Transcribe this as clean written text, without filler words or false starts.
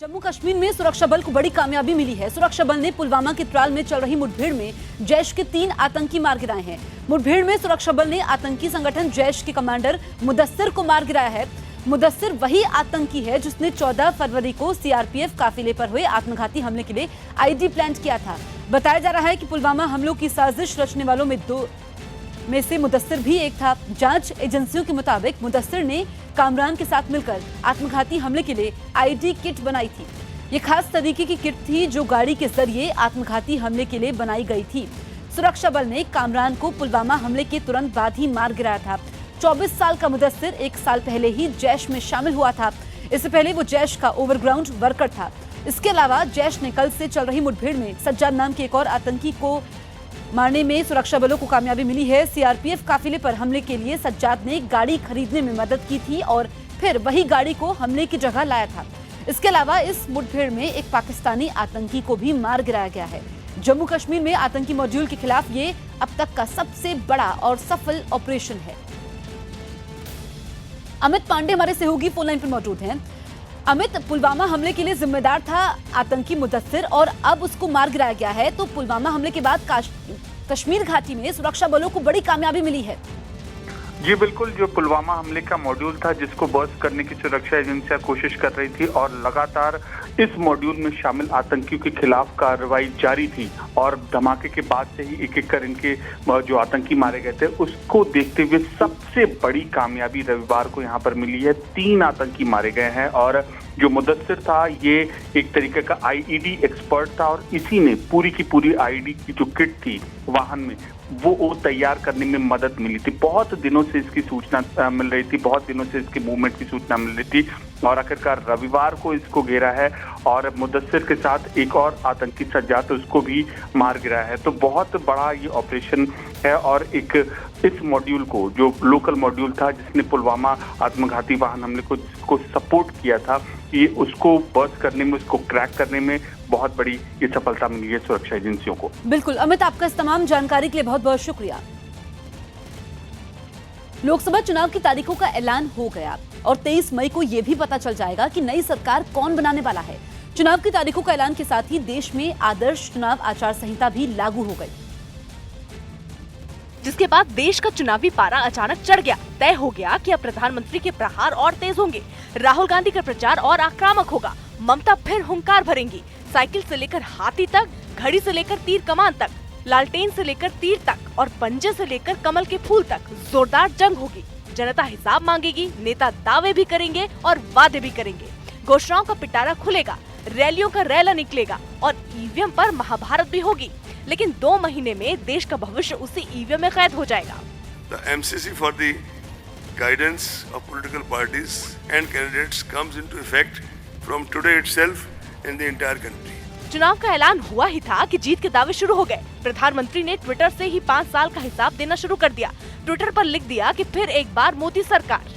जम्मू कश्मीर में सुरक्षा बल को बड़ी कामयाबी मिली है। सुरक्षा बल ने पुलवामा के त्राल में चल रही मुठभेड़ में जैश के 3 आतंकी मार गिराए हैं। मुठभेड़ में सुरक्षा बल ने आतंकी संगठन जैश के कमांडर मुदस्सिर को मार गिराया है। मुदस्सिर वही आतंकी है जिसने 14 फरवरी को सीआरपीएफ काफिले पर हुए आत्मघाती हमले के लिए आईडी प्लान किया था। बताया जा रहा है कि पुलवामा हमलों की साजिश रचने वालों में 2 में से मुदस्सिर भी एक था। जांच एजेंसियों के मुताबिक मुदस्सिर ने कामरान के साथ मिलकर आत्मघाती हमले के लिए आईडी किट बनाई थी। ये खास तरीके की किट थी जो गाड़ी के जरिए आत्मघाती हमले के लिए बनाई गई थी। सुरक्षा बल ने कामरान को पुलवामा हमले के तुरंत बाद ही मार गिराया था। 24 साल का मुदस्सिर 1 साल पहले ही जैश में शामिल हुआ था। इससे पहले वो जैश का ओवरग्राउंड वर्कर था। इसके अलावा जैश ने कल से चल रही मुठभेड़ में सज्जाद नाम के एक और आतंकी को मारने में सुरक्षा बलों को कामयाबी मिली है। सीआरपीएफ काफिले पर हमले के लिए सज्जाद ने गाड़ी खरीदने में मदद की थी और फिर वही गाड़ी को हमले की जगह लाया था। इसके अलावा इस मुठभेड़ में एक पाकिस्तानी आतंकी को भी मार गिराया गया है। जम्मू कश्मीर में आतंकी मॉड्यूल के खिलाफ ये अब तक का सबसे बड़ा और सफल ऑपरेशन है। अमित पांडे हमारे सहयोगी फोन लाइन पर मौजूद हैं। अमित, पुलवामा हमले के लिए जिम्मेदार था आतंकी मुदस्सिर और अब उसको मार गिराया गया है, तो पुलवामा हमले के बाद कश्मीर घाटी में सुरक्षा बलों को बड़ी कामयाबी मिली है। जी बिल्कुल, जो पुलवामा हमले का मॉड्यूल था जिसको बर्स्ट करने की सुरक्षा एजेंसियां कोशिश कर रही थी और लगातार इस मॉड्यूल में शामिल आतंकियों के खिलाफ कार्रवाई जारी थी और धमाके के बाद से ही एक एक कर इनके जो आतंकी मारे गए थे उसको देखते हुए सबसे बड़ी कामयाबी रविवार को यहाँ पर मिली है। 3 आतंकी मारे गए हैं और जो मुदस्सिर था ये एक तरीके का आईईडी एक्सपर्ट था और इसी ने पूरी की पूरी आईईडी की जो किट थी वाहन में वो तैयार करने में मदद मिली थी। बहुत दिनों से इसकी सूचना मिल रही थी, बहुत दिनों से इसके मूवमेंट की सूचना मिल रही थी और आखिरकार रविवार को इसको घेरा है और मुदस्सिर के साथ एक और आतंकी सज्जाद उसको भी मार गिराया है। तो बहुत बड़ा ये ऑपरेशन है और एक इस मॉड्यूल को जो लोकल मॉड्यूल था जिसने पुलवामा आत्मघाती वाहन हमले को सपोर्ट किया था, ये उसको बर्स्ट करने में, उसको क्रैक करने में बहुत बड़ी ये सफलता मिली है सुरक्षा एजेंसियों को। बिल्कुल अमित, आपका इस तमाम जानकारी के लिए बहुत बहुत शुक्रिया। लोकसभा चुनाव की तारीखों का ऐलान हो गया और 23 मई को यह भी पता चल जाएगा कि नई सरकार कौन बनाने वाला है। चुनाव की तारीखों का ऐलान के साथ ही देश में आदर्श चुनाव आचार संहिता भी लागू हो गई, जिसके बाद देश का चुनावी पारा अचानक चढ़ गया। तय हो गया कि अब प्रधानमंत्री के प्रहार और तेज होंगे, राहुल गांधी का प्रचार और आक्रामक होगा, ममता फिर हुंकार भरेंगी। साइकिल से लेकर हाथी तक, घड़ी से लेकर तीर कमान तक, लालटेन से लेकर तीर तक और पंजे से लेकर कमल के फूल तक जोरदार जंग होगी। जनता हिसाब मांगेगी, नेता दावे भी करेंगे और वादे भी करेंगे। घोषणाओं का पिटारा खुलेगा, रैलियों का रैला निकलेगा और ईवीएम पर महाभारत भी होगी। लेकिन 2 महीने में देश का भविष्य उसी ईवीएम में कैद हो जाएगा। The MCC for the guidance of political parties and candidates comes into effect from today itself in the entire country. चुनाव का ऐलान हुआ ही था कि जीत के दावे शुरू हो गए। प्रधानमंत्री ने ट्विटर से ही 5 साल का हिसाब देना शुरू कर दिया। ट्विटर पर लिख दिया कि फिर एक बार मोदी सरकार।